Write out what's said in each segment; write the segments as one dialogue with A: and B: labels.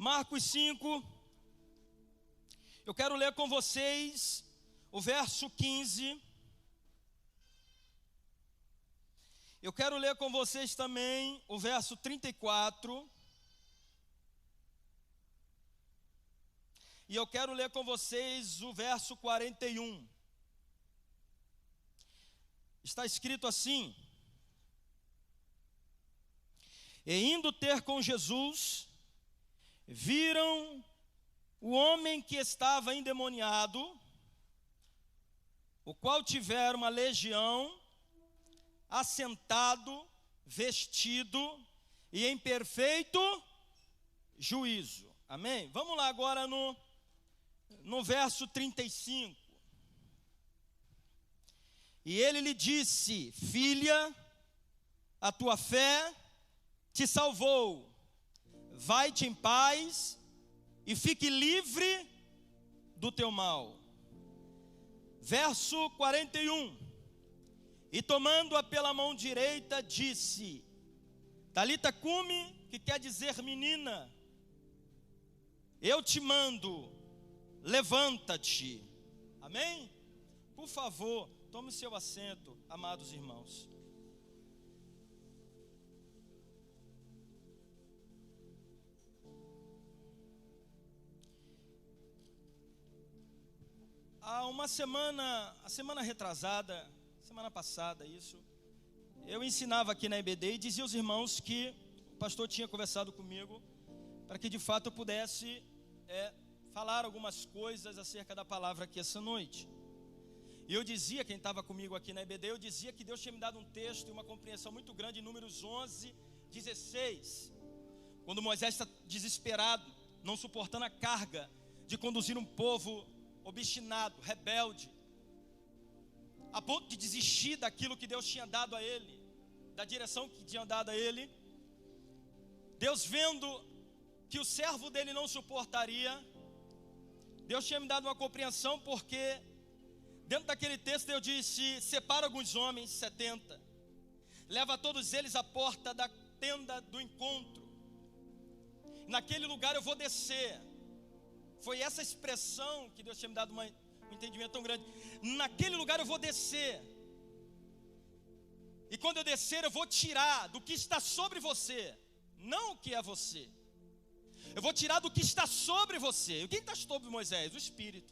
A: Marcos 5, eu quero ler com vocês o verso 15. Eu quero ler com vocês também o verso 34. E eu quero ler com vocês o verso 41. Está escrito assim: E indo ter com Jesus, viram o homem que estava endemoniado, o qual tivera uma legião, assentado, vestido e em perfeito juízo. Amém? Vamos lá agora no verso 35. E ele lhe disse: Filha, a tua fé te salvou. Vai-te em paz e fique livre do teu mal. Verso 41. E tomando-a pela mão direita, disse: Talita cumi, que quer dizer menina, eu te mando, levanta-te. Amém? Por favor, tome o seu assento, amados irmãos. Há uma semana, a semana retrasada, semana passada isso, eu ensinava aqui na EBD e dizia aos irmãos que o pastor tinha conversado comigo para que de fato eu pudesse falar algumas coisas acerca da palavra aqui essa noite. E eu dizia, quem estava comigo aqui na EBD, eu dizia que Deus tinha me dado um texto e uma compreensão muito grande em Números 11, 16. Quando Moisés está desesperado, não suportando a carga de conduzir um povo obstinado, rebelde, a ponto de desistir daquilo que Deus tinha dado a ele, da direção que tinha dado a ele. Deus vendo que o servo dele não suportaria, Deus tinha me dado uma compreensão, porque dentro daquele texto eu disse: separa alguns homens, 70, leva todos eles à porta da tenda do encontro, naquele lugar eu vou descer. Foi essa expressão que Deus tinha me dado um entendimento tão grande. Naquele lugar eu vou descer, e quando eu descer eu vou tirar do que está sobre você, não o que é você. Eu vou tirar do que está sobre você. Quem está sobre Moisés? O Espírito,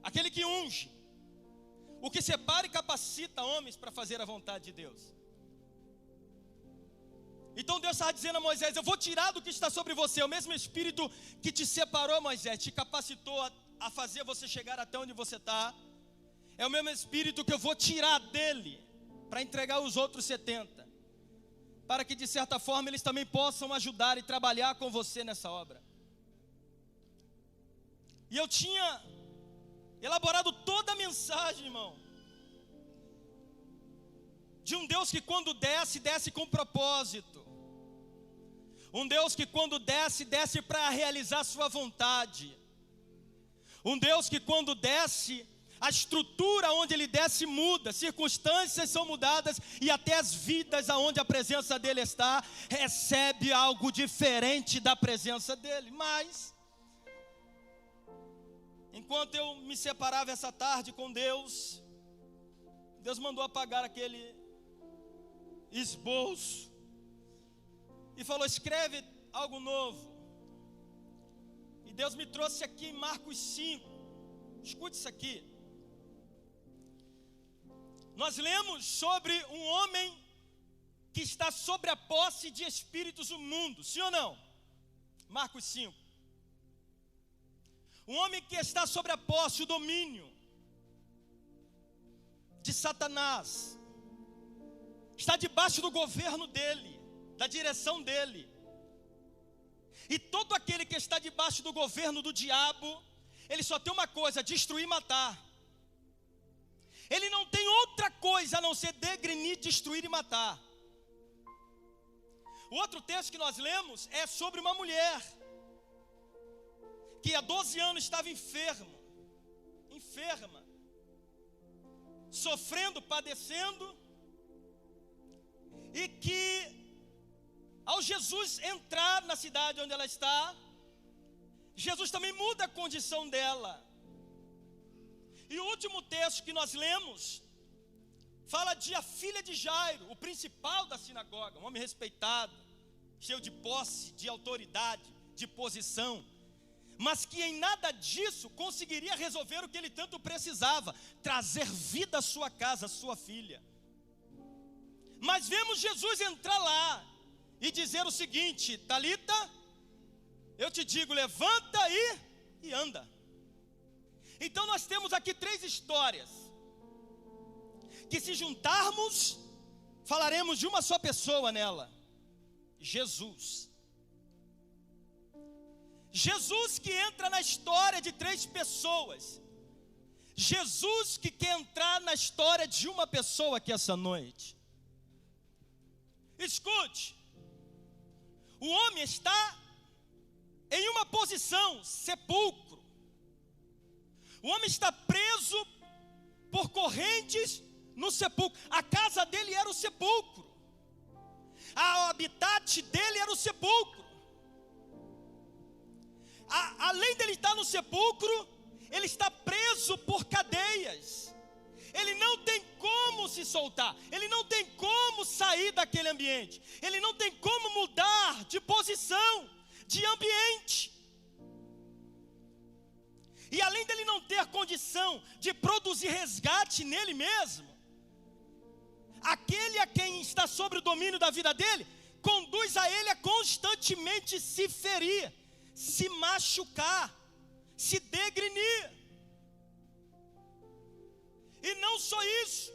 A: aquele que unge, o que separa e capacita homens para fazer a vontade de Deus. Então Deus estava dizendo a Moisés: eu vou tirar do que está sobre você. O mesmo Espírito que te separou, Moisés, te capacitou a fazer você chegar até onde você está, é o mesmo Espírito que eu vou tirar dele para entregar os outros 70, para que de certa forma eles também possam ajudar e trabalhar com você nessa obra. E eu tinha elaborado toda a mensagem, irmão, de um Deus que quando desce, desce com propósito. Um Deus que quando desce, desce para realizar sua vontade. Um Deus que quando desce, a estrutura onde ele desce muda, circunstâncias são mudadas, e até as vidas aonde a presença dele está, recebe algo diferente da presença dele. Mas, enquanto eu me separava essa tarde com Deus, Deus mandou apagar aquele esboço e falou: escreve algo novo. E Deus me trouxe aqui em Marcos 5. Escute isso aqui. Nós lemos sobre um homem que está sobre a posse de espíritos do mundo, sim ou não? Marcos 5. Um homem que está sobre a posse, o domínio de Satanás, está debaixo do governo dele, da direção dele. E todo aquele que está debaixo do governo do diabo, ele só tem uma coisa: destruir e matar. Ele não tem outra coisa a não ser degrenir, destruir e matar. O outro texto que nós lemos é sobre uma mulher que há 12 anos estava enferma, sofrendo, padecendo, e que Ao Jesus entrar na cidade onde ela está, Jesus também muda a condição dela. E o último texto que nós lemos fala de a filha de Jairo, o principal da sinagoga, um homem respeitado, cheio de posse, de autoridade, de posição, mas que em nada disso conseguiria resolver o que ele tanto precisava: trazer vida à sua casa, à sua filha. Mas vemos Jesus entrar lá e dizer o seguinte: Talita, eu te digo, levanta e anda. Então nós temos aqui 3 histórias, que se juntarmos, falaremos de uma só pessoa nela: Jesus. Jesus que entra na história de 3 pessoas. Jesus que quer entrar na história de uma pessoa aqui essa noite. Escute, o homem está em uma posição, sepulcro. O homem está preso por correntes no sepulcro. A casa dele era o sepulcro. O habitat dele era o sepulcro. Além dele estar no sepulcro, ele está preso por cadeias. Ele não tem como se soltar. Ele não tem como sair daquele ambiente. Ele não tem como mudar de posição, de ambiente. E além dele não ter condição de produzir resgate nele mesmo, aquele a quem está sobre o domínio da vida dele, conduz a ele a constantemente se ferir, se machucar, se degrenir. E não só isso,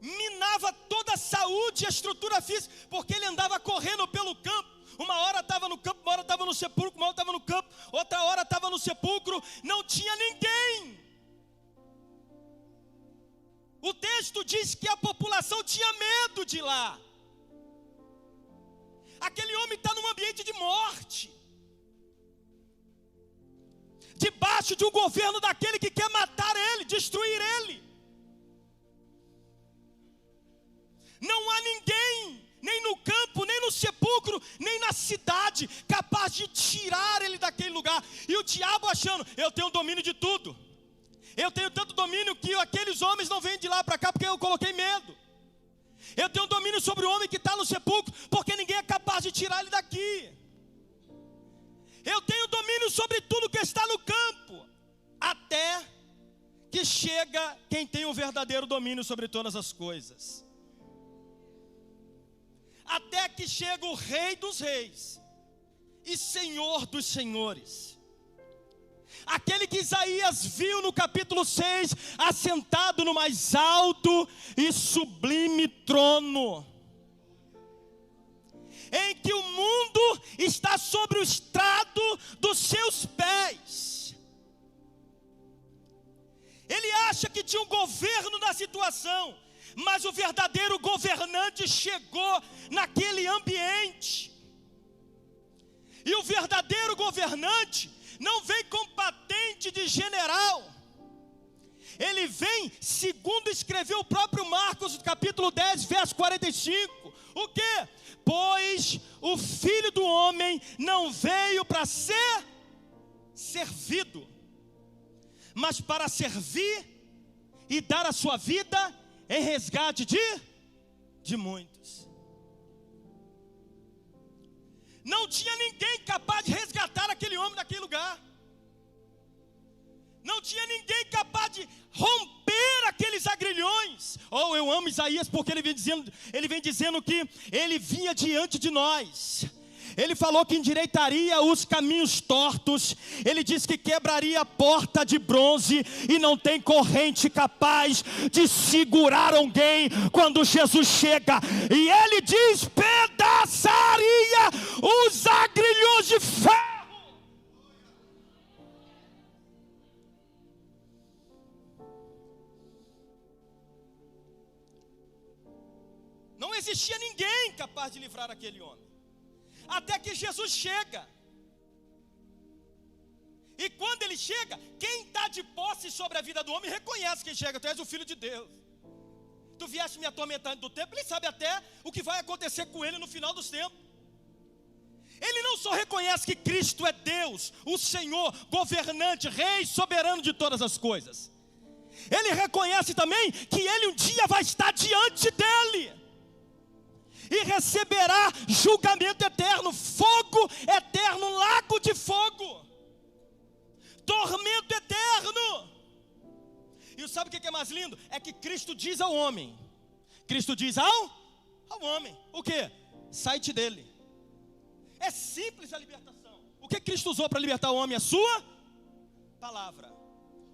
A: minava toda a saúde e a estrutura física, porque ele andava correndo pelo campo. Uma hora estava no campo, uma hora estava no sepulcro, uma hora estava no campo, outra hora estava no sepulcro, não tinha ninguém. O texto diz que a população tinha medo de lá. Aquele homem está num ambiente de morte, debaixo de um governo daquele que quer matar ele, destruir ele. Não há ninguém, nem no campo, nem no sepulcro, nem na cidade, capaz de tirar ele daquele lugar. E o diabo achando: eu tenho domínio de tudo. Eu tenho tanto domínio que aqueles homens não vêm de lá para cá porque eu coloquei medo. Eu tenho domínio sobre o homem que está no sepulcro, porque ninguém é capaz de tirar ele daqui. Eu tenho domínio sobre tudo que está no campo, até que chega quem tem o verdadeiro domínio sobre todas as coisas. Até que chega o Rei dos Reis e Senhor dos Senhores. Aquele que Isaías viu no capítulo 6, assentado no mais alto e sublime trono, em que o mundo está sobre o estrado dos seus pés. Ele acha que tinha um governo na situação, mas o verdadeiro governante chegou naquele ambiente. E o verdadeiro governante não vem com patente de general. Ele vem, segundo escreveu o próprio Marcos, capítulo 10, verso 45. O quê? Pois o Filho do Homem não veio para ser servido, mas para servir e dar a sua vida em resgate de muitos. Não tinha ninguém capaz de resgatar aquele homem daquele lugar. Não tinha ninguém capaz de romper aqueles agrilhões. Oh, eu amo Isaías porque ele vem dizendo que ele vinha diante de nós. Ele falou que endireitaria os caminhos tortos. Ele disse que quebraria a porta de bronze, e não tem corrente capaz de segurar alguém quando Jesus chega. E ele despedaçaria os agrilhões de ferro. Não existia ninguém capaz de livrar aquele homem. Até que Jesus chega. E quando ele chega, quem está de posse sobre a vida do homem reconhece que chega: tu és o Filho de Deus, tu vieste me atormentando do tempo, ele sabe até o que vai acontecer com ele no final dos tempos. Ele não só reconhece que Cristo é Deus, o Senhor, governante, Rei, soberano de todas as coisas. Ele reconhece também que ele um dia vai estar diante dele e receberá julgamento eterno, fogo eterno, lago de fogo, tormento eterno. E sabe o que é mais lindo? É que Cristo diz ao homem, Cristo diz ao homem, o que? Sai-te dele. É simples a libertação. O que Cristo usou para libertar o homem? A sua palavra.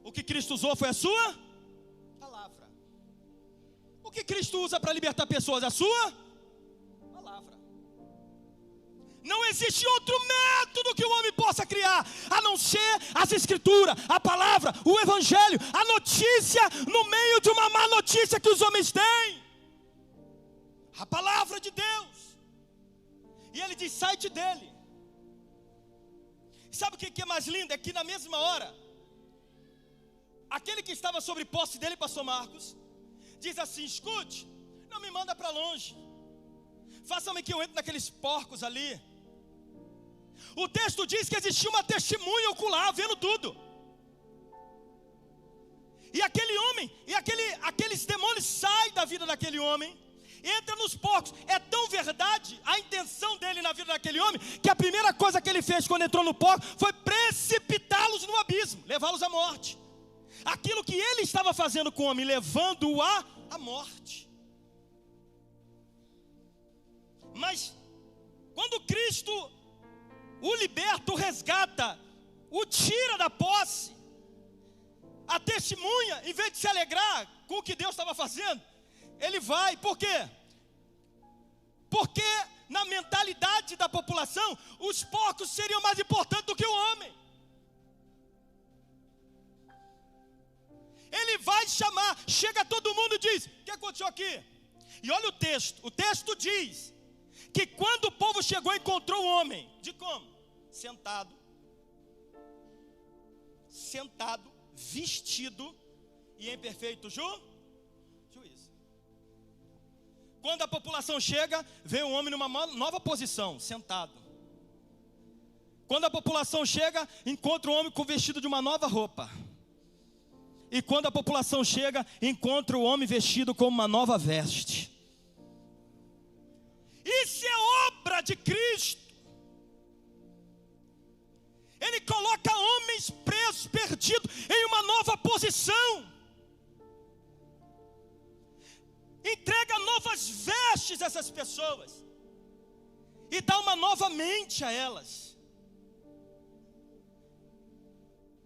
A: O que Cristo usou foi a sua palavra. O que Cristo usa para libertar pessoas? A sua palavra. Não existe outro método que o homem possa criar, a não ser as escrituras, a palavra, o evangelho, a notícia no meio de uma má notícia que os homens têm. A palavra de Deus. E ele diz, sai-te dele. Sabe o que é mais lindo? É que na mesma hora, aquele que estava sobre posse dele, pastor Marcos, diz assim, escute, não me manda para longe, faça-me que eu entre naqueles porcos ali. O texto diz que existia uma testemunha ocular, vendo tudo. E aquele homem, aqueles demônios saem da vida daquele homem, entra nos porcos. É tão verdade a intenção dele na vida daquele homem, que a primeira coisa que ele fez quando entrou no porco foi precipitá-los no abismo, levá-los à morte. Aquilo que ele estava fazendo com o homem, levando-o à morte. Mas quando Cristo o liberta, o resgata, o tira da posse, a testemunha, em vez de se alegrar com o que Deus estava fazendo, ele vai, por quê? Porque na mentalidade da população, os porcos seriam mais importantes do que o homem. Ele vai chamar, chega todo mundo e diz, o que aconteceu aqui? E olha o texto diz, que quando o povo chegou, encontrou o homem, de como? Sentado, vestido e em perfeito juízo. Quando a população chega, vê o homem numa nova posição, sentado. Quando a população chega, encontra o homem com vestido de uma nova roupa. E quando a população chega, encontra o homem vestido com uma nova veste. Isso é obra de Cristo. Ele coloca homens presos, perdidos, em uma nova posição. Entrega novas vestes a essas pessoas. E dá uma nova mente a elas.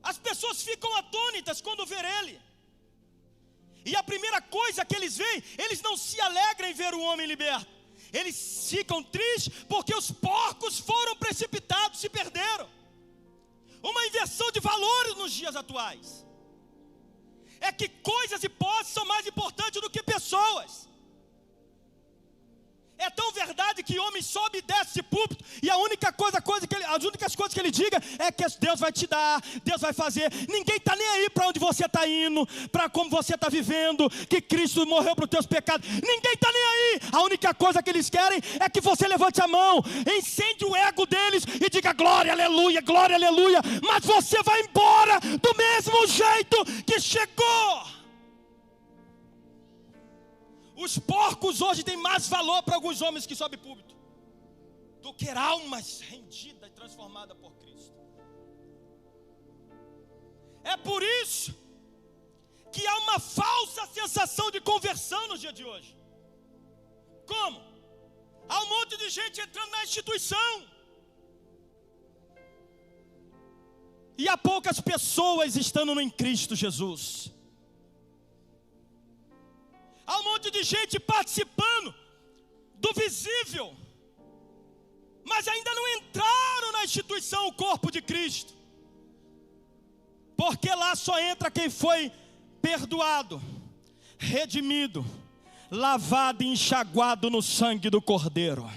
A: As pessoas ficam atônitas quando vêem ele. E a primeira coisa que eles veem, eles não se alegram em ver o homem liberto. Eles ficam tristes porque os porcos foram precipitados, se perderam. Uma inversão de valores nos dias atuais. É que coisas e posses são mais importantes do que pessoas. É tão verdade que homem sobe e desce de púlpito, e as únicas coisas que ele diga é que Deus vai te dar, Deus vai fazer. Ninguém está nem aí para onde você está indo, para como você está vivendo, que Cristo morreu para os teus pecados. Ninguém está nem aí. A única coisa que eles querem é que você levante a mão, incende o ego deles e diga glória, aleluia, glória, aleluia. Mas você vai embora do mesmo jeito que chegou. Os porcos hoje têm mais valor para alguns homens que sobem púlpito do que almas rendidas e transformadas por Cristo. É por isso que há uma falsa sensação de conversão no dia de hoje. Como? Há um monte de gente entrando na instituição e há poucas pessoas estando em Cristo Jesus. Há um monte de gente participando do visível, mas ainda não entraram na instituição, o corpo de Cristo. Porque lá só entra quem foi perdoado, redimido, lavado e enxaguado no sangue do Cordeiro.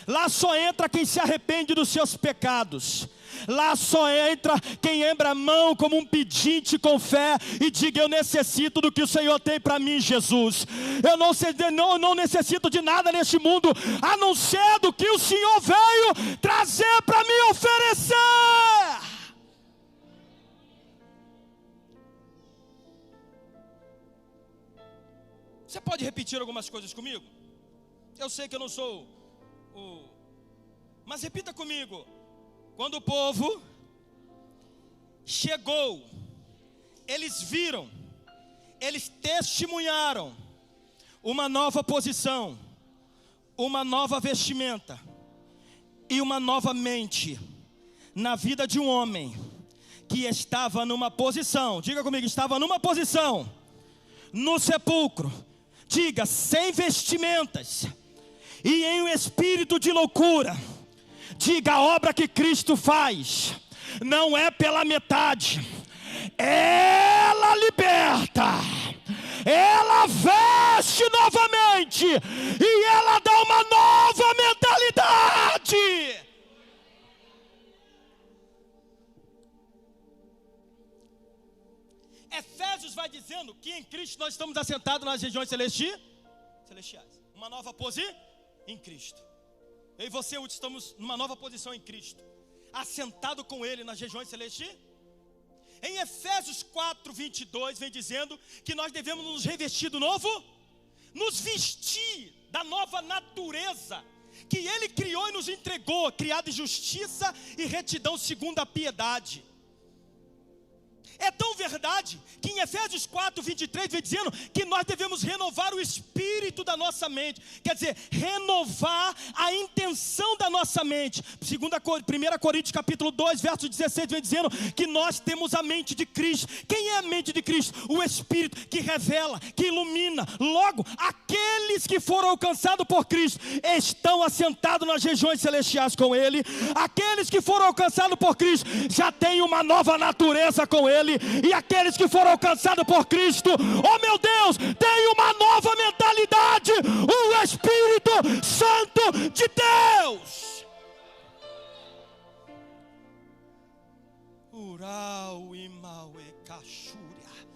A: Lá só entra quem se arrepende dos seus pecados. Lá só entra quem abre a mão como um pedinte com fé e diga: eu necessito do que o Senhor tem para mim, Jesus. Eu não necessito de nada neste mundo, a não ser do que o Senhor veio trazer para me oferecer. Você pode repetir algumas coisas comigo? Eu sei que eu não sou mas repita comigo. Quando o povo chegou, eles viram, eles testemunharam uma nova posição, uma nova vestimenta e uma nova mente na vida de um homem que estava numa posição, diga comigo, estava numa posição no sepulcro, diga, sem vestimentas e em um espírito de loucura. Diga: a obra que Cristo faz não é pela metade, ela liberta, ela veste novamente e ela dá uma nova mentalidade. Efésios vai dizendo que em Cristo nós estamos assentados nas regiões celestiais. Uma nova posição em Cristo. Eu e você estamos numa nova posição em Cristo, assentado com Ele nas regiões celestiais. Em Efésios 4:22 vem dizendo que nós devemos nos revestir do novo, nos vestir da nova natureza que Ele criou e nos entregou, criada em justiça e retidão segundo a piedade. É tão verdade que em Efésios 4:23 vem dizendo que nós devemos renovar o espírito da nossa mente. Quer dizer, renovar a intenção da nossa mente. 1 Coríntios capítulo 2, verso 16 vem dizendo que nós temos a mente de Cristo. Quem é a mente de Cristo? O Espírito que revela, que ilumina. Logo, aqueles que foram alcançados por Cristo estão assentados nas regiões celestiais com Ele. Aqueles que foram alcançados por Cristo já têm uma nova natureza com Ele. E aqueles que foram alcançados por Cristo, oh meu Deus, tem uma nova mentalidade, o Espírito Santo de Deus. Ural e mau e cachúria,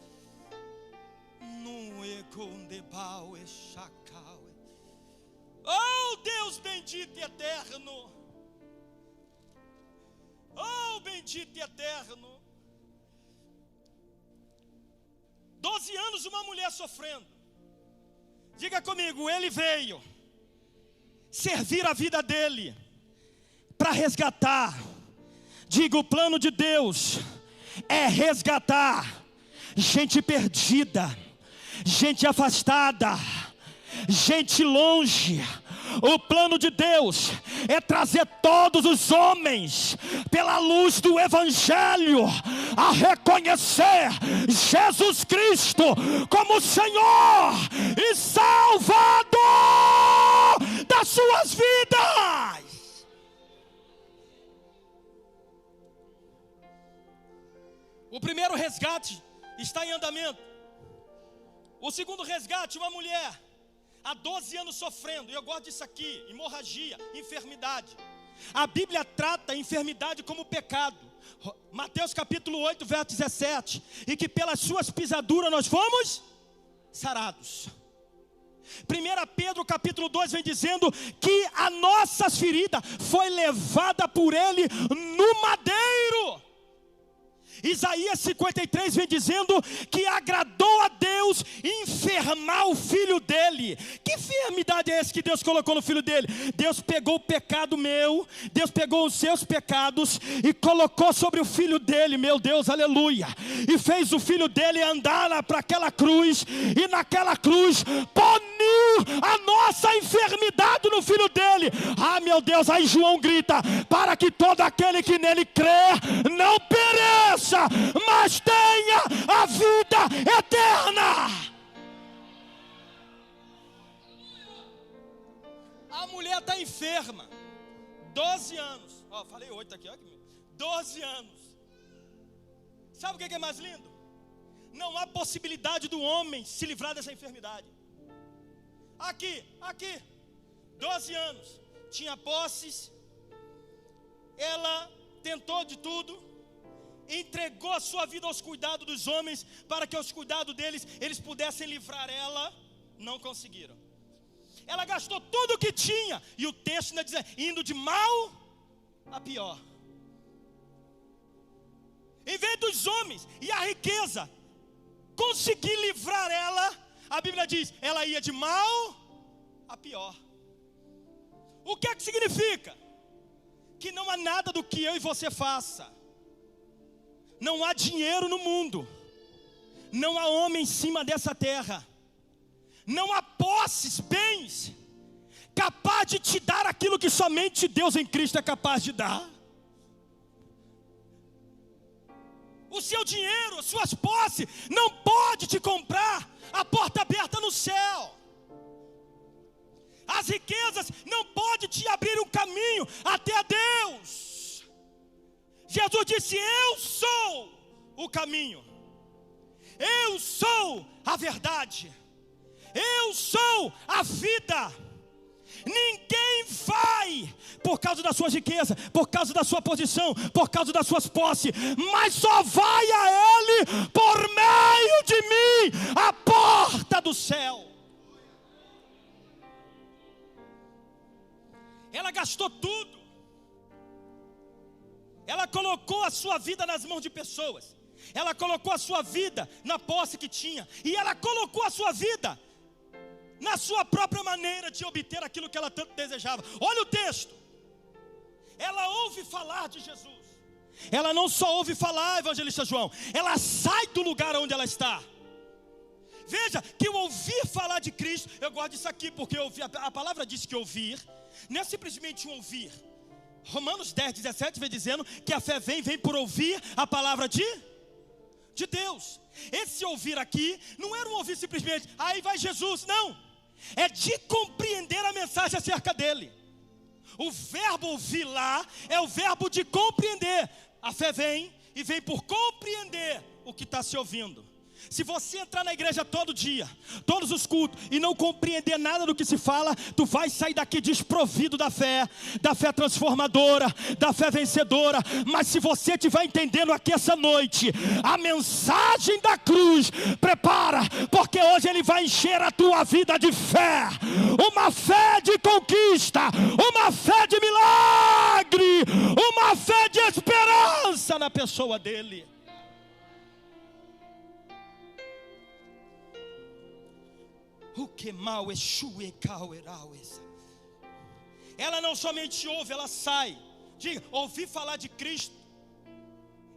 A: nu e condebal e chacal. Oh Deus bendito e eterno, oh bendito e eterno. 12 anos uma mulher sofrendo. Diga comigo, Ele veio servir a vida dele para resgatar. Diga, o plano de Deus é resgatar gente perdida, gente afastada, gente longe. O plano de Deus é trazer todos os homens, pela luz do Evangelho, a reconhecer Jesus Cristo como Senhor e Salvador das suas vidas. O primeiro resgate está em andamento. O segundo resgate, uma mulher há 12 anos sofrendo, e eu gosto disso aqui, hemorragia, enfermidade. A Bíblia trata a enfermidade como pecado. Mateus capítulo 8, verso 17. E que pelas suas pisaduras nós fomos sarados. 1 Pedro capítulo 2 vem dizendo que a nossa ferida foi levada por Ele no madeiro. Isaías 53 vem dizendo que agradou a Deus enfermar o filho dele. Que enfermidade é essa que Deus colocou no filho dele? Deus pegou o pecado meu, Deus pegou os seus pecados e colocou sobre o filho dele, meu Deus, aleluia. E fez o filho dele andar para aquela cruz, e naquela cruz puniu a nossa enfermidade no filho dele. Ah, meu Deus, aí João grita, para que todo aquele que nele crer não pereça, mas tenha a vida eterna. A mulher está enferma 12 anos. Falei 8 aqui, 12 anos. Sabe o que é mais lindo? Não há possibilidade do homem se livrar dessa enfermidade. Aqui 12 anos. tinha posses, ela tentou de tudo, entregou a sua vida aos cuidados dos homens, para que aos cuidados deles, eles pudessem livrar ela, não conseguiram. Ela gastou tudo o que tinha, e o texto ainda diz, indo de mal a pior. Em vez dos homens e a riqueza conseguir livrar ela, a Bíblia diz, ela ia de mal a pior. O que é que significa? Que não há nada do que eu e você faça. Não há dinheiro no mundo. Não há homem em cima dessa terra. Não há posses, bens, capaz de te dar aquilo que somente Deus em Cristo é capaz de dar. O seu dinheiro, as suas posses, não pode te comprar a porta aberta no céu. As riquezas não podem te abrir um caminho até a Deus. Jesus disse, eu sou o caminho. Eu sou a verdade. Eu sou a vida. Ninguém vai por causa da sua riqueza, por causa da sua posição, por causa das suas posses, mas só vai a Ele por meio de mim, a porta do céu. Ela gastou tudo. Ela colocou a sua vida nas mãos de pessoas. Ela colocou a sua vida na posse que tinha. E ela colocou a sua vida na sua própria maneira de obter aquilo que ela tanto desejava. Olha o texto. Ela ouve falar de Jesus. Ela não só ouve falar, evangelista João, ela sai do lugar onde ela está. Veja que o ouvir falar de Cristo, eu gosto disso aqui, porque a palavra diz que ouvir não é simplesmente um ouvir. Romanos 10, 17 vem dizendo que a fé vem por ouvir a palavra de Deus. Esse ouvir aqui não era um ouvir simplesmente, aí vai Jesus, não. É de compreender a mensagem acerca dele. O verbo ouvir lá é o verbo de compreender. A fé vem e vem por compreender o que está se ouvindo. Se você entrar na igreja todo dia, todos os cultos, e não compreender nada do que se fala, tu vai sair daqui desprovido da fé transformadora, da fé vencedora. Mas se você estiver entendendo aqui essa noite a mensagem da cruz, prepara, porque hoje Ele vai encher a tua vida de fé. Uma fé de conquista, uma fé de milagre, uma fé de esperança na pessoa dEle. O que mal ela não somente ouve, ela sai. Diga, ouvir falar de Cristo.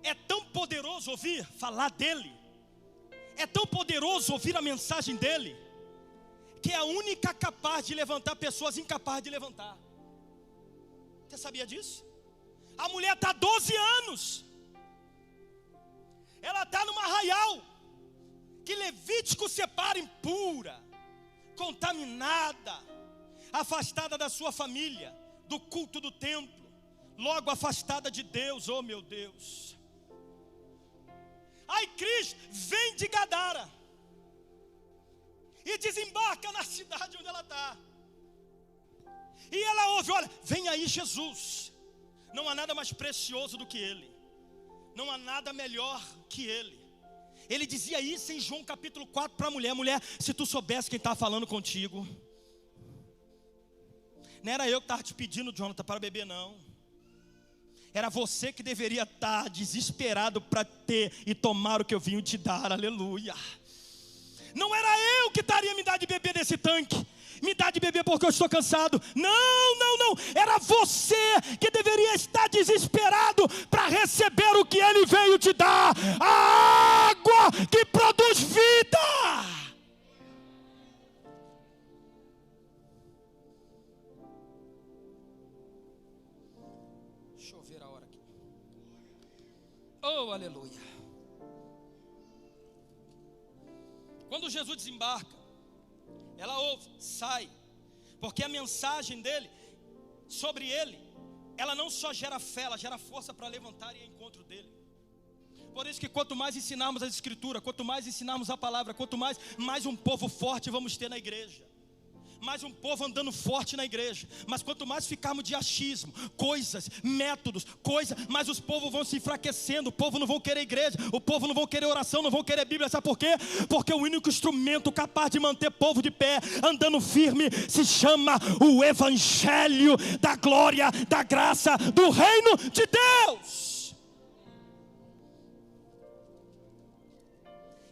A: É tão poderoso ouvir falar dele. É tão poderoso ouvir a mensagem dele, que é a única capaz de levantar pessoas incapazes de levantar. Você sabia disso? A mulher está há 12 anos. Ela está numa arraial que Levítico separa impura, contaminada, afastada da sua família, do culto do templo, logo afastada de Deus. Oh meu Deus. Aí Cristo vem de Gadara e desembarca na cidade onde ela está. E ela ouve, olha, vem aí Jesus. Não há nada mais precioso do que Ele. Não há nada melhor que Ele. Ele dizia isso em João capítulo 4 para a mulher. Mulher, se tu soubesse quem estava falando contigo. Não era eu que estava te pedindo, Jonathan, para beber, não. Era você que deveria estar desesperado para ter e tomar o que eu vim te dar, aleluia. Não era eu que estaria me dar de beber desse tanque, me dar de beber porque eu estou cansado. Não, não, não. Era você que deveria estar desesperado para receber o que Ele veio te dar. A água que produz vida. Deixa eu ver a hora aqui. Oh, aleluia. Quando Jesus desembarca, ela ouve, sai, porque a mensagem dele, sobre ele, ela não só gera fé, ela gera força para levantar e ir ao encontro dele. Por isso que quanto mais ensinarmos a Escritura, quanto mais ensinarmos a palavra, quanto mais um povo forte vamos ter na igreja. mais um povo andando forte na igreja. Mas quanto mais ficarmos de achismo, coisas, métodos, mais os povos vão se enfraquecendo. O povo não vão querer igreja, o povo não vão querer oração, não vão querer Bíblia. Sabe por quê? Porque o único instrumento capaz de manter povo de pé, andando firme, se chama o Evangelho da glória, da graça, do reino de Deus.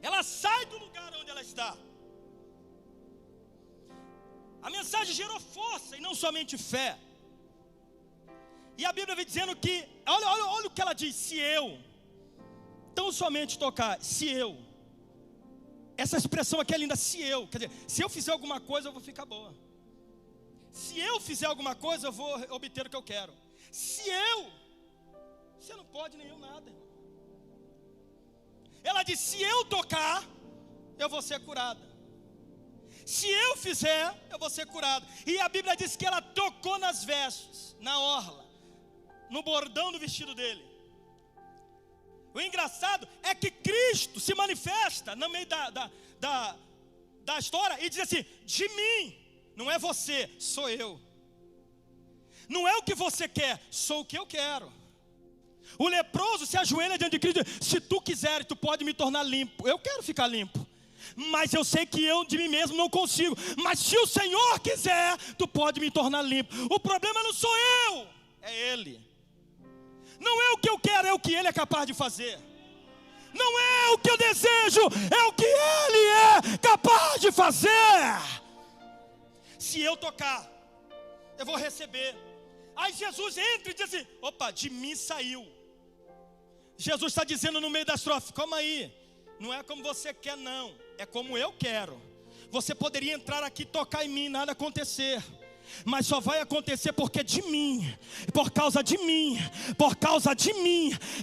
A: Ela sai do lugar onde ela está. A mensagem gerou força e não somente fé. E a Bíblia vem dizendo que, olha o que ela diz: se eu, tão somente tocar, se eu, essa expressão aqui é linda, se eu, quer dizer, se eu fizer alguma coisa eu vou ficar boa. Se eu fizer alguma coisa eu vou obter o que eu quero. Você não pode nem eu nada, irmão. Ela diz: se eu tocar, eu vou ser curada. Se eu fizer, eu vou ser curado. E a Bíblia diz que ela tocou nas vestes, na orla, no bordão do vestido dele. O engraçado é que Cristo se manifesta no meio da história e diz assim: de mim, não é você, sou eu. Não é o que você quer, sou o que eu quero. O leproso se ajoelha diante de Cristo e diz: se tu quiseres, tu pode me tornar limpo. Eu quero ficar limpo, mas eu sei que eu de mim mesmo não consigo. Mas se o Senhor quiser, tu pode me tornar limpo. O problema não sou eu, é Ele. Não é o que eu quero, é o que Ele é capaz de fazer. Não é o que eu desejo, é o que Ele é capaz de fazer. Se eu tocar, eu vou receber. Aí Jesus entra e diz assim: opa, de mim saiu. Jesus está dizendo no meio da estrofe: calma aí, não é como você quer não, é como eu quero. Você poderia entrar aqui, tocar em mim, nada acontecer, mas só vai acontecer porque de mim, por causa de mim,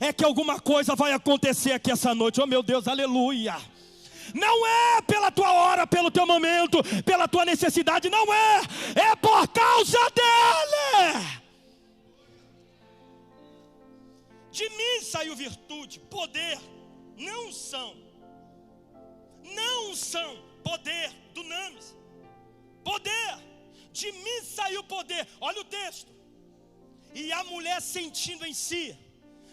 A: é que alguma coisa vai acontecer aqui essa noite. Oh meu Deus, aleluia. Não é pela tua hora, pelo teu momento, pela tua necessidade, não é. É por causa dele. De mim saiu virtude, poder, não são, poder, dunamis, poder. De mim saiu poder. Olha o texto. E a mulher sentindo em si,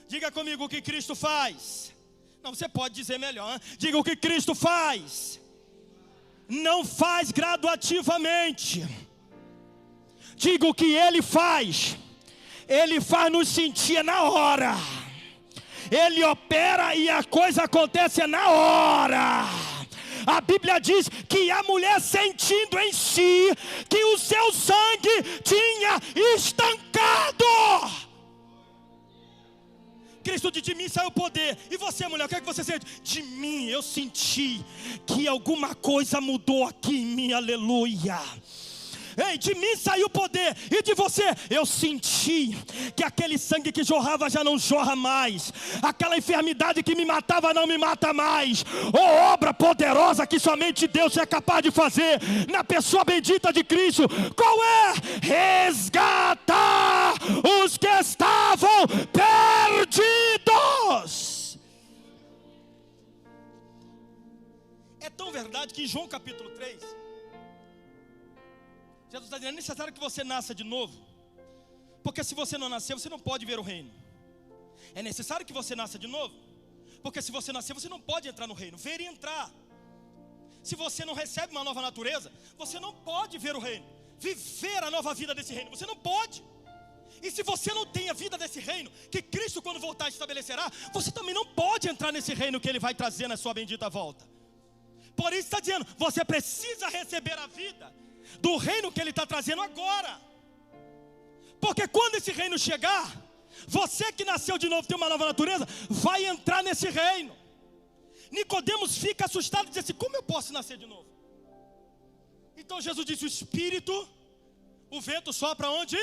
A: diga comigo o que Cristo faz. Não, você pode dizer melhor, hein? Diga o que Cristo faz. Não faz graduativamente. Diga o que Ele faz. Ele faz nos sentir na hora. Ele opera e a coisa acontece na hora. A Bíblia diz que a mulher sentindo em si que o seu sangue tinha estancado. Cristo diz: de mim saiu o poder. E você, mulher, o que é que você sente? De mim eu senti que alguma coisa mudou aqui em mim, aleluia. Ei, de mim saiu o poder. E de você, eu senti que aquele sangue que jorrava já não jorra mais. Aquela enfermidade que me matava não me mata mais. Oh, obra poderosa que somente Deus é capaz de fazer na pessoa bendita de Cristo. Qual é? Resgatar os que estavam perdidos. É tão verdade que em João capítulo 3, Jesus está dizendo: é necessário que você nasça de novo, porque se você não nascer, você não pode ver o reino. É necessário que você nasça de novo, porque se você nascer, você não pode entrar no reino. Ver e entrar. Se você não recebe uma nova natureza, você não pode ver o reino, viver a nova vida desse reino, você não pode. E se você não tem a vida desse reino, que Cristo quando voltar estabelecerá, você também não pode entrar nesse reino que Ele vai trazer na sua bendita volta. Por isso está dizendo, você precisa receber a vida do reino que Ele está trazendo agora. Porque quando esse reino chegar, você que nasceu de novo, tem uma nova natureza, vai entrar nesse reino. Nicodemos fica assustado e diz assim: como eu posso nascer de novo? Então Jesus disse: o Espírito, o vento sopra onde?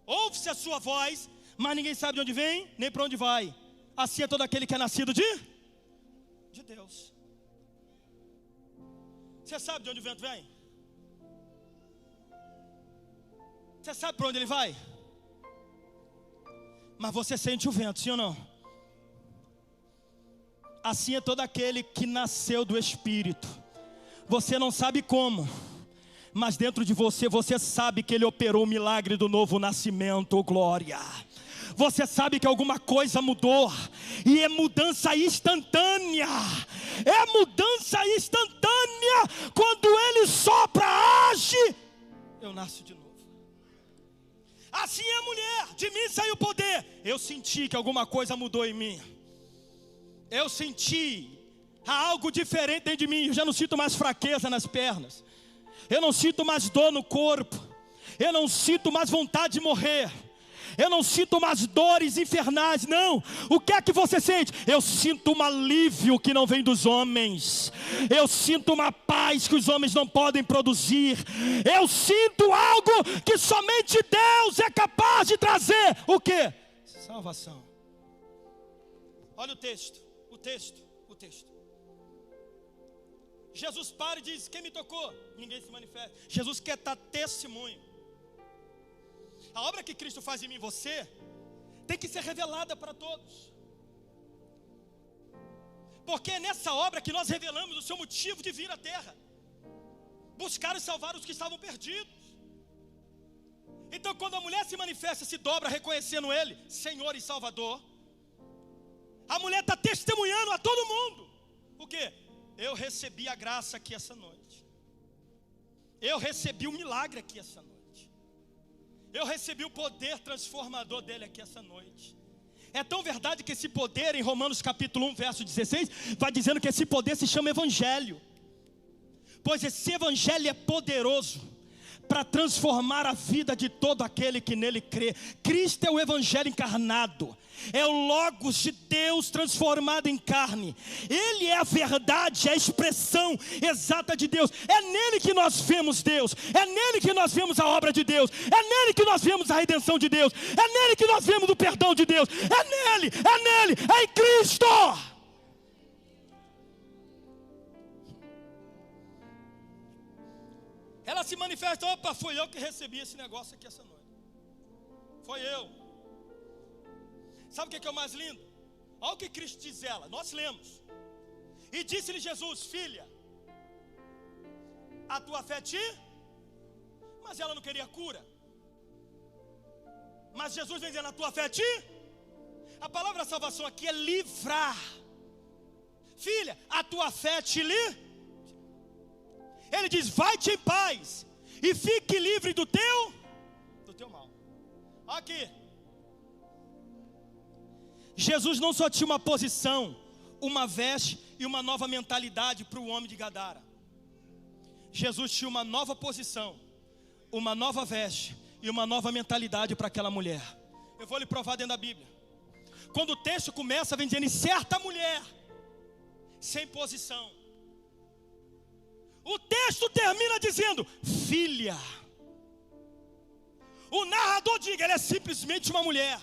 A: Ouve-se a sua voz, mas ninguém sabe de onde vem, nem para onde vai. Assim é todo aquele que é nascido de Deus. Você sabe de onde o vento vem? Você sabe para onde ele vai? Mas você sente o vento, sim ou não? Assim é todo aquele que nasceu do Espírito. Você não sabe como, mas dentro de você, você sabe que Ele operou o milagre do novo nascimento, glória. Você sabe que alguma coisa mudou, e é mudança instantânea. É mudança instantânea. Quando Ele sopra, age, eu nasço de novo. Assim é a mulher, de mim saiu o poder. Eu senti que alguma coisa mudou em mim. Eu senti algo diferente dentro de mim. Eu já não sinto mais fraqueza nas pernas. Eu não sinto mais dor no corpo. Eu não sinto mais vontade de morrer. Eu não sinto mais dores infernais, não. O que é que você sente? Eu sinto um alívio que não vem dos homens. Eu sinto uma paz que os homens não podem produzir. Eu sinto algo que somente Deus é capaz de trazer. O quê? Salvação. Olha o texto. Jesus para e diz: quem me tocou? Ninguém se manifesta. Jesus quer dar testemunho. A obra que Cristo faz em mim e você tem que ser revelada para todos. Porque é nessa obra que nós revelamos o seu motivo de vir à terra. Buscar e salvar os que estavam perdidos. Então quando a mulher se manifesta, se dobra reconhecendo Ele, Senhor e Salvador, a mulher está testemunhando a todo mundo. O quê? Eu recebi a graça aqui essa noite. Eu recebi o milagre aqui essa noite. Eu recebi o poder transformador dele aqui essa noite. É tão verdade que esse poder, em Romanos capítulo 1, verso 16, vai dizendo que esse poder se chama evangelho. Pois esse evangelho é poderoso para transformar a vida de todo aquele que nele crê. Cristo é o evangelho encarnado. É o Logos de Deus transformado em carne. Ele é a verdade, a expressão exata de Deus. É nele que nós vemos Deus. É nele que nós vemos a obra de Deus. É nele que nós vemos a redenção de Deus. É nele que nós vemos o perdão de Deus. É nele, é em Cristo. Ela se manifesta: opa, foi eu que recebi esse negócio aqui essa noite. Foi eu. Sabe o que é o mais lindo? Olha o que Cristo diz ela, nós lemos. E disse-lhe Jesus: filha, a tua fé te... Mas ela não queria cura. Mas Jesus vem dizendo: a tua fé te... A palavra salvação aqui é livrar. Filha, a tua fé te Ele diz: vai-te em paz e fique livre do teu mal. Aqui. Jesus não só tinha uma posição, uma veste e uma nova mentalidade para o homem de Gadara. Jesus tinha uma nova posição, uma nova veste e uma nova mentalidade para aquela mulher. Eu vou lhe provar dentro da Bíblia. Quando o texto começa, vem dizendo: certa mulher, sem posição. O texto termina dizendo: filha. O narrador diga, ela é simplesmente uma mulher.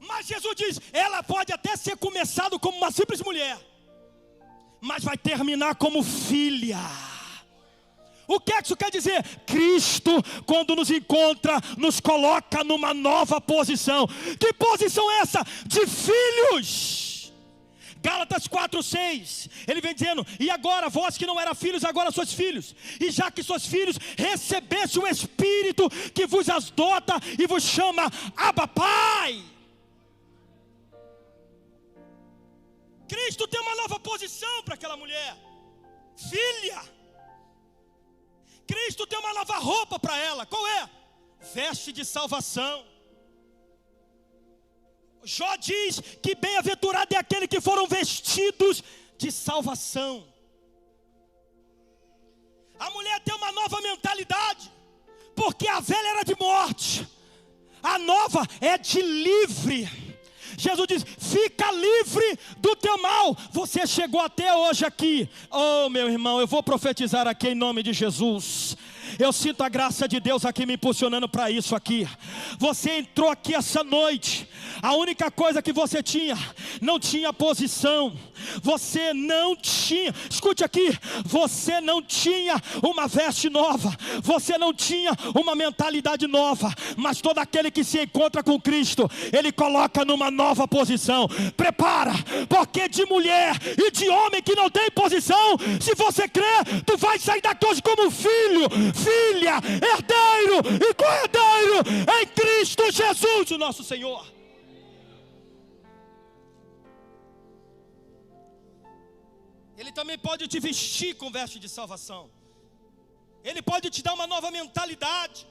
A: Mas Jesus diz, ela pode até ser começado como uma simples mulher, mas vai terminar como filha. O que é que isso quer dizer? Cristo, quando nos encontra, nos coloca numa nova posição. Que posição é essa? De filhos. Gálatas 4:6, ele vem dizendo: e agora vós que não eram filhos, agora sois filhos. E já que sois filhos, recebeste o Espírito que vos adota e vos chama Abba Pai. Cristo tem uma nova posição para aquela mulher, filha. Cristo tem uma nova roupa para ela. Qual é? Veste de salvação. Jó diz que bem-aventurado é aquele que foram vestidos de salvação. A mulher tem uma nova mentalidade, porque a velha era de morte, a nova é de livre. Jesus diz: fica livre do teu mal. Você chegou até hoje aqui. Oh, meu irmão, eu vou profetizar aqui em nome de Jesus. Eu sinto a graça de Deus aqui me impulsionando para isso aqui. Você entrou aqui essa noite, a única coisa que você tinha não tinha posição, você não tinha, escute aqui, você não tinha uma veste nova, você não tinha uma mentalidade nova, mas todo aquele que se encontra com Cristo, Ele coloca numa nova posição. Prepara, porque de mulher e de homem que não tem posição, se você crer, tu vai sair daqui hoje como filho, filha, herdeiro e co-herdeiro em Cristo Jesus, o nosso Senhor. Ele também pode te vestir com veste de salvação. Ele pode te dar uma nova mentalidade,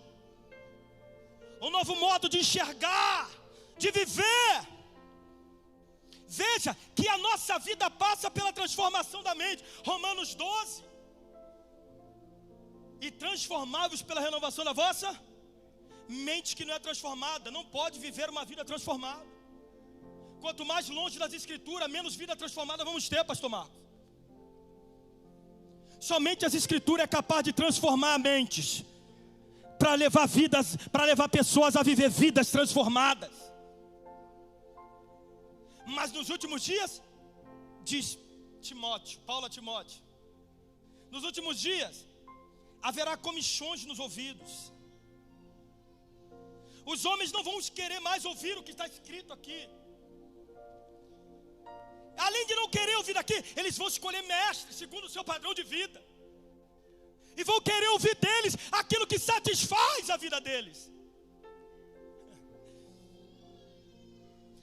A: um novo modo de enxergar, de viver. Veja que a nossa vida passa pela transformação da mente. Romanos 12. E transformáveis pela renovação da vossa mente, que não é transformada, não pode viver uma vida transformada. Quanto mais longe das Escrituras, menos vida transformada vamos ter, pastor Marcos. Somente as Escrituras é capaz de transformar mentes, para levar vidas, para levar pessoas a viver vidas transformadas. Mas nos últimos dias, diz Timóteo, Paulo a Timóteo, nos últimos dias haverá comichões nos ouvidos. Os homens não vão querer mais ouvir o que está escrito aqui. Além de não querer ouvir aqui, eles vão escolher mestres segundo o seu padrão de vida. E vão querer ouvir deles aquilo que satisfaz a vida deles.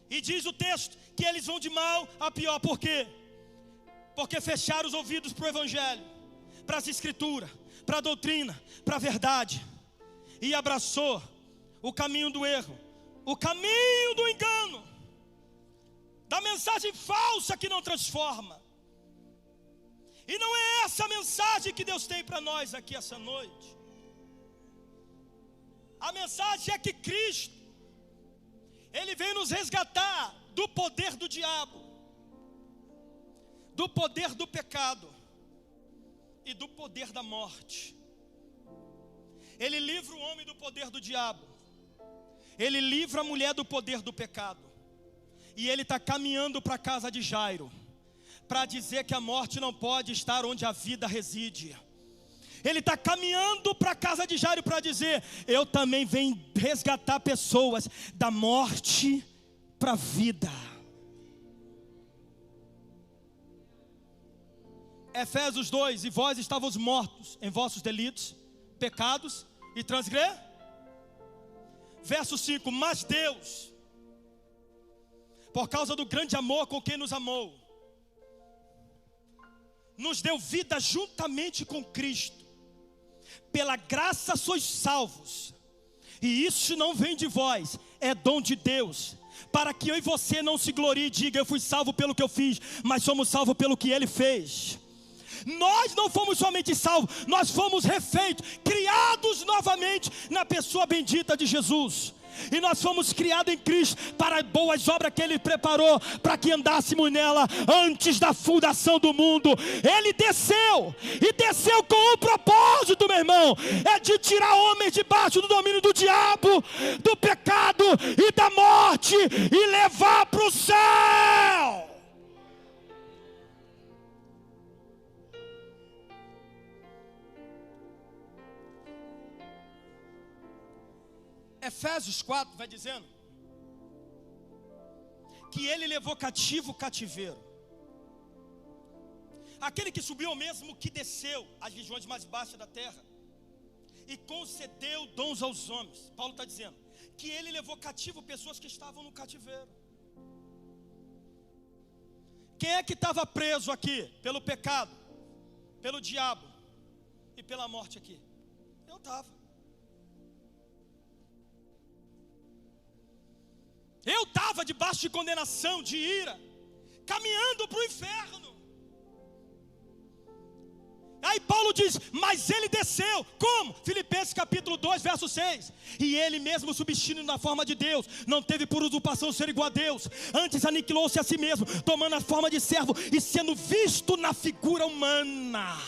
A: E diz o texto que eles vão de mal a pior. Por quê? Porque fecharam os ouvidos para o Evangelho, para as Escrituras, para a doutrina, para a verdade. E abraçou o caminho do erro, o caminho do engano, da mensagem falsa que não transforma. E não é essa a mensagem que Deus tem para nós aqui essa noite. A mensagem é que Cristo, Ele veio nos resgatar do poder do diabo, do poder do pecado e do poder da morte. Ele livra o homem do poder do diabo, Ele livra a mulher do poder do pecado. E Ele está caminhando para a casa de Jairo, para dizer que a morte não pode estar onde a vida reside. Ele está caminhando para a casa de Jairo para dizer: eu também venho resgatar pessoas da morte para a vida. Efésios 2: e vós estavos mortos em vossos delitos, pecados e transgressões. Verso 5: mas Deus, por causa do grande amor com quem nos amou, nos deu vida juntamente com Cristo. Pela graça sois salvos, e isso não vem de vós, é dom de Deus, para que eu e você não se glorie e diga: eu fui salvo pelo que eu fiz, mas somos salvos pelo que Ele fez. Nós não fomos somente salvos, nós fomos refeitos, criados novamente na pessoa bendita de Jesus. E nós fomos criados em Cristo para boas obras que Ele preparou, para que andássemos nela antes da fundação do mundo. Ele desceu, e desceu com um propósito, meu irmão, é de tirar homens debaixo do domínio do diabo, do pecado e da morte, e levar para o céu. Efésios 4 vai dizendo que Ele levou cativo o cativeiro. Aquele que subiu é o mesmo que desceu às regiões mais baixas da terra e concedeu dons aos homens. Paulo está dizendo que Ele levou cativo pessoas que estavam no cativeiro. Quem é que estava preso aqui pelo pecado, pelo diabo e pela morte aqui? Eu estava. Eu estava debaixo de condenação, de ira, caminhando para o inferno. Aí Paulo diz: mas Ele desceu. Como? Filipenses capítulo 2, verso 6. E Ele mesmo, subsistindo na forma de Deus, não teve por usurpação ser igual a Deus, antes aniquilou-se a si mesmo, tomando a forma de servo e sendo visto na figura humana.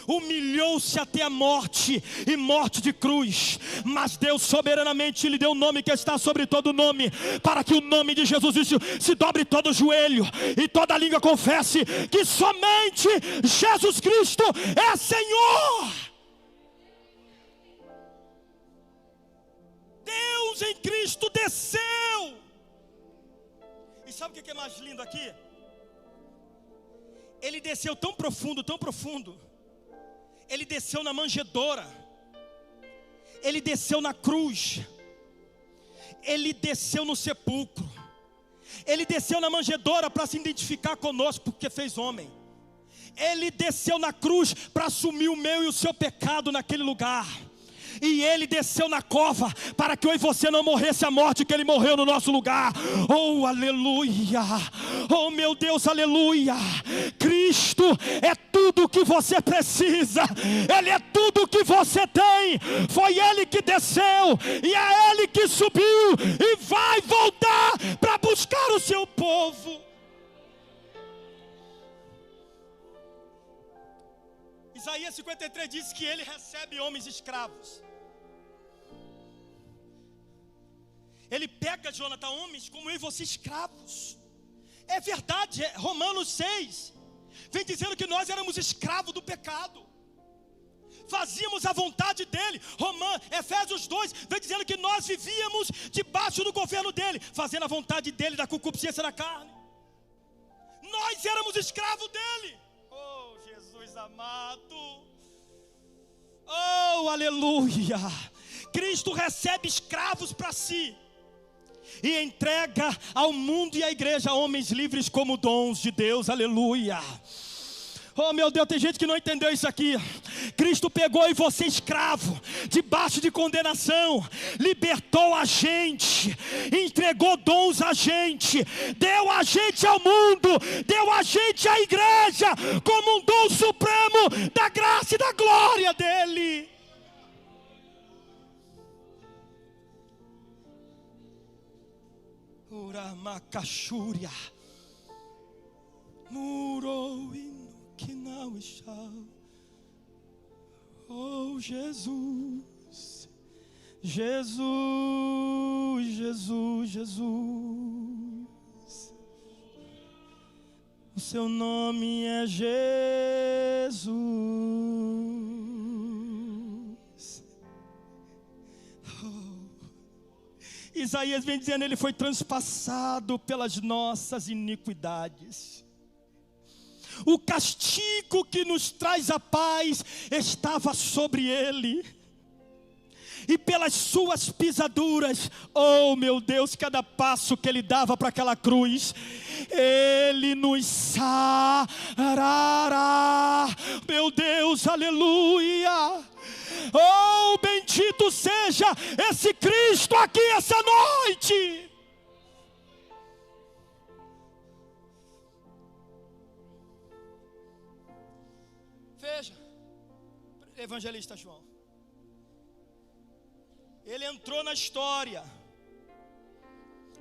A: humilhou-se até a morte, e morte de cruz, mas Deus soberanamente lhe deu o nome que está sobre todo nome, para que o nome de Jesus se dobre todo o joelho, e toda língua confesse que somente Jesus Cristo é Senhor. Deus em Cristo desceu. E sabe o que é mais lindo aqui? Ele desceu tão profundo, tão profundo. Ele desceu na manjedoura. Ele desceu na cruz. Ele desceu no sepulcro. Ele desceu na manjedoura para se identificar conosco, porque fez homem. Ele desceu na cruz para assumir o meu e o seu pecado naquele lugar. E ele desceu na cova para que eu e você não morresse a morte que ele morreu no nosso lugar. Oh, aleluia! Oh, meu Deus, aleluia! Cristo é tudo o que você precisa. Ele é tudo o que você tem. Foi ele que desceu e é ele que subiu e vai voltar para buscar o seu povo. Isaías 53 diz que ele recebe homens escravos. Ele pega, Jonathan, homens como eu e você escravos. É verdade, Romanos 6 vem dizendo que nós éramos escravos do pecado, fazíamos a vontade dele. Efésios 2 vem dizendo que nós vivíamos debaixo do governo dele, fazendo a vontade dele, da concupiscência da carne. Nós éramos escravos dele. Oh, Jesus amado. Oh, aleluia. Cristo recebe escravos para si e entrega ao mundo e à igreja homens livres como dons de Deus, aleluia. Oh, meu Deus, tem gente que não entendeu isso aqui. Cristo pegou e você escravo, debaixo de condenação, libertou a gente, entregou dons a gente, deu a gente ao mundo, deu a gente à igreja, como um dom supremo da graça e da glória dele. Uramacachúria Muroino que não está. Oh, Jesus, Jesus, Jesus, Jesus. O seu nome é Jesus. Isaías vem dizendo, ele foi transpassado pelas nossas iniquidades. O castigo que nos traz a paz estava sobre ele. E pelas suas pisaduras, oh meu Deus, cada passo que ele dava para aquela cruz, ele nos sarará. Meu Deus, aleluia. Oh, bendito seja esse Cristo aqui essa noite. Veja, evangelista João, ele entrou na história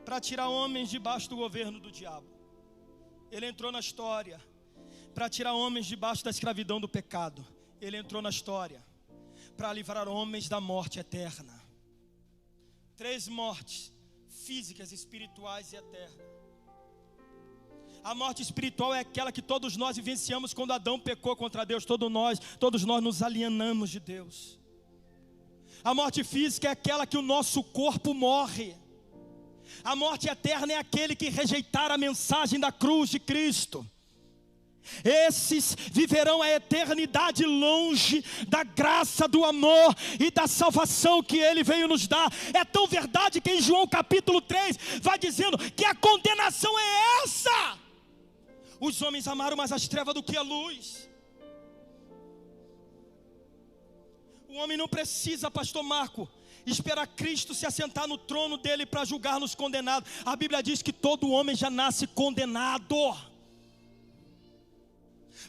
A: para tirar homens debaixo do governo do diabo. Ele entrou na história para tirar homens debaixo da escravidão do pecado. Ele entrou na história para livrar homens da morte eterna. 3 mortes: físicas, espirituais e eternas. A morte espiritual é aquela que todos nós vivenciamos quando Adão pecou contra Deus. Todos nós nos alienamos de Deus. A morte física é aquela que o nosso corpo morre. A morte eterna é aquele que rejeitar a mensagem da cruz de Cristo. Esses viverão a eternidade longe da graça, do amor e da salvação que Ele veio nos dar. É tão verdade que em João capítulo 3 vai dizendo que a condenação é essa: os homens amaram mais as trevas do que a luz. O homem não precisa, pastor Marco, esperar Cristo se assentar no trono dele para julgar nos condenados. A Bíblia diz que todo homem já nasce condenado.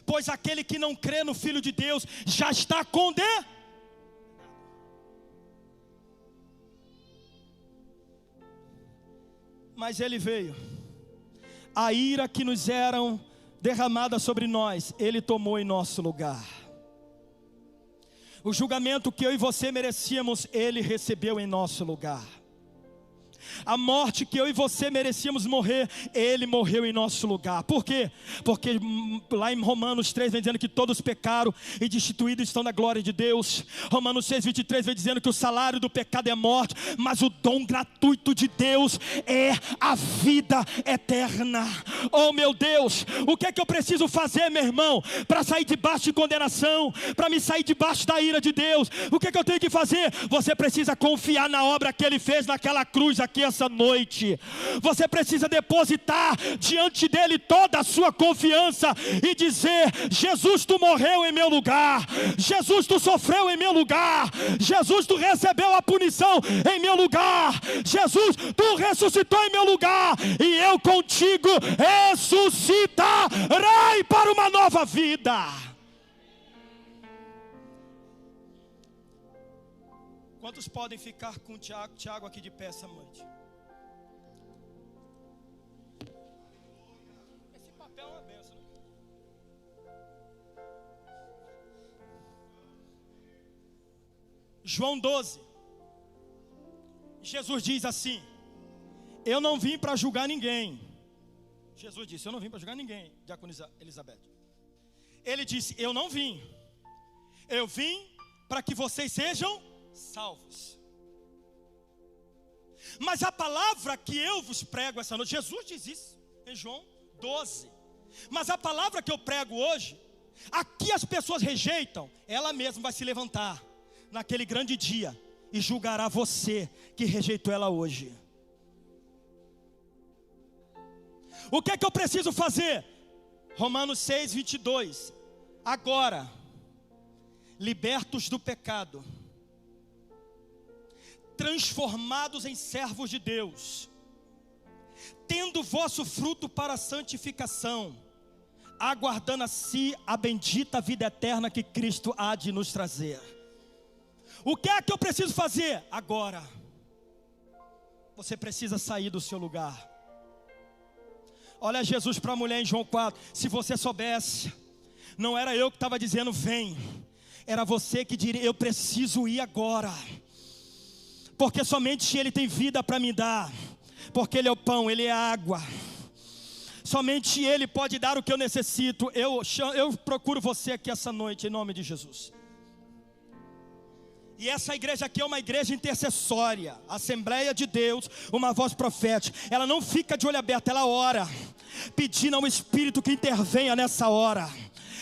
A: Pois aquele que não crê no Filho de Deus já está condenado. Mas Ele veio. A ira que nos eram derramada sobre nós, Ele tomou em nosso lugar. O julgamento que eu e você merecíamos, Ele recebeu em nosso lugar. A morte que eu e você merecíamos morrer, Ele morreu em nosso lugar. Por quê? Porque lá em Romanos 3 vem dizendo que todos pecaram e destituídos estão da glória de Deus. Romanos 6, 23 vem dizendo que o salário do pecado é morte, mas o dom gratuito de Deus é a vida eterna. Oh meu Deus, o que é que eu preciso fazer, meu irmão, para sair debaixo de condenação, para me sair debaixo da ira de Deus? O que é que eu tenho que fazer? Você precisa confiar na obra que Ele fez naquela cruz aqui essa noite. Você precisa depositar diante dele toda a sua confiança e dizer: Jesus, tu morreu em meu lugar, Jesus, tu sofreu em meu lugar, Jesus, tu recebeu a punição em meu lugar, Jesus, tu ressuscitou em meu lugar, e eu contigo ressuscitarei para uma nova vida. Quantos podem ficar com Tiago aqui de pé essa noite? Esse papel é uma benção, né? João 12. Jesus diz assim: eu não vim para julgar ninguém. Jesus disse: eu não vim para julgar ninguém, diácono Elizabeth. Ele disse: eu não vim. Eu vim para que vocês sejam salvos. Mas a palavra que eu vos prego essa noite, Jesus diz isso em João 12. Mas a palavra que eu prego hoje, aqui as pessoas rejeitam, ela mesma vai se levantar naquele grande dia e julgará você que rejeitou ela hoje. O que é que eu preciso fazer? Romanos 6, 22. Agora, libertos do pecado, transformados em servos de Deus, tendo vosso fruto para a santificação, aguardando a si a bendita vida eterna que Cristo há de nos trazer. O que é que eu preciso fazer? Agora, você precisa sair do seu lugar. Olha Jesus para a mulher em João 4. Se você soubesse, não era eu que estava dizendo vem, era você que diria: eu preciso ir agora, porque somente Ele tem vida para me dar, porque Ele é o pão, Ele é a água, somente Ele pode dar o que eu necessito. Eu procuro você aqui essa noite, em nome de Jesus. E essa igreja aqui é uma igreja intercessória, Assembleia de Deus, uma voz profética. Ela não fica de olho aberto, ela ora, pedindo ao Espírito que intervenha nessa hora.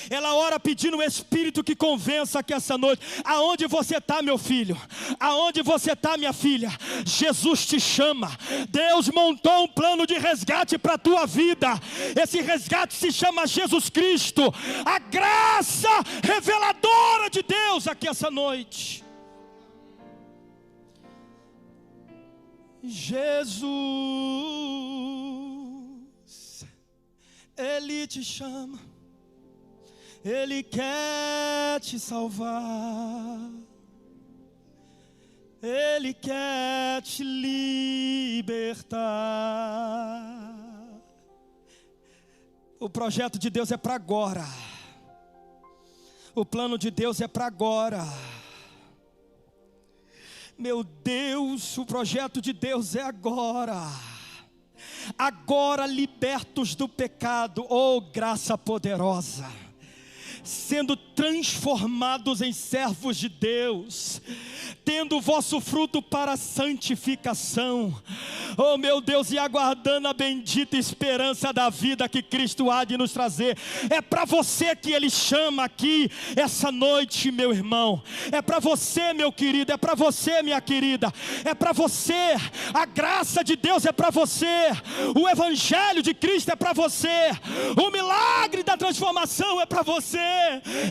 A: Ela ora pedindo o Espírito que convença aqui essa noite. Aonde você está, meu filho? Aonde você está, minha filha? Jesus te chama. Deus montou um plano de resgate para a tua vida. Esse resgate se chama Jesus Cristo, a graça reveladora de Deus aqui essa noite. Jesus, Ele te chama, Ele quer te salvar, Ele quer te libertar. O projeto de Deus é para agora. O plano de Deus é para agora. Meu Deus, o projeto de Deus é agora. Agora libertos do pecado, oh graça poderosa, sendo transformados em servos de Deus, tendo o vosso fruto para a santificação, oh meu Deus, e aguardando a bendita esperança da vida que Cristo há de nos trazer. É para você que Ele chama aqui essa noite, meu irmão. É para você, meu querido, é para você, minha querida, é para você. A graça de Deus é para você, o Evangelho de Cristo é para você, o milagre da transformação é para você.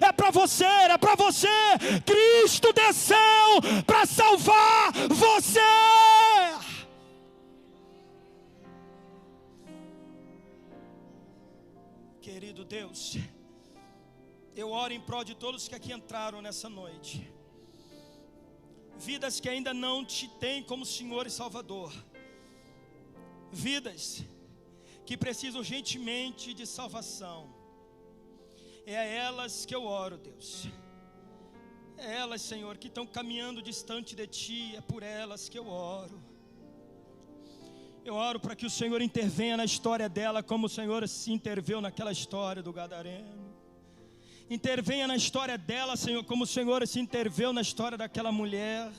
A: É para você, é para você. Cristo desceu para salvar você. Querido Deus, eu oro em prol de todos que aqui entraram nessa noite, vidas que ainda não te têm como Senhor e Salvador, vidas que precisam urgentemente de salvação. É a elas que eu oro, Deus. É elas, Senhor, que estão caminhando distante de Ti, é por elas que eu oro. Eu oro para que o Senhor intervenha na história dela, como o Senhor se interveio naquela história do gadareno. Intervenha na história dela, Senhor, como o Senhor se interveio na história daquela mulher.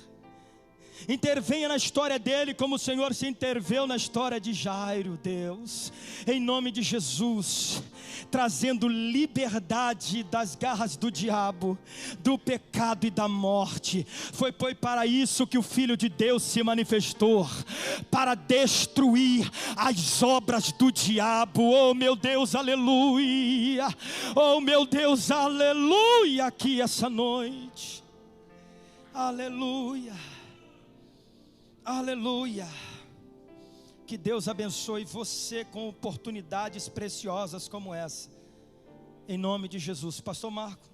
A: Intervenha na história dele, como o Senhor se interveio na história de Jairo, Deus, em nome de Jesus, trazendo liberdade das garras do diabo, do pecado e da morte. Foi para isso que o Filho de Deus se manifestou, para destruir as obras do diabo. Oh meu Deus, aleluia, oh meu Deus, aleluia, aqui essa noite, aleluia. Aleluia. Que Deus abençoe você com oportunidades preciosas como essa, em nome de Jesus. Pastor Marco.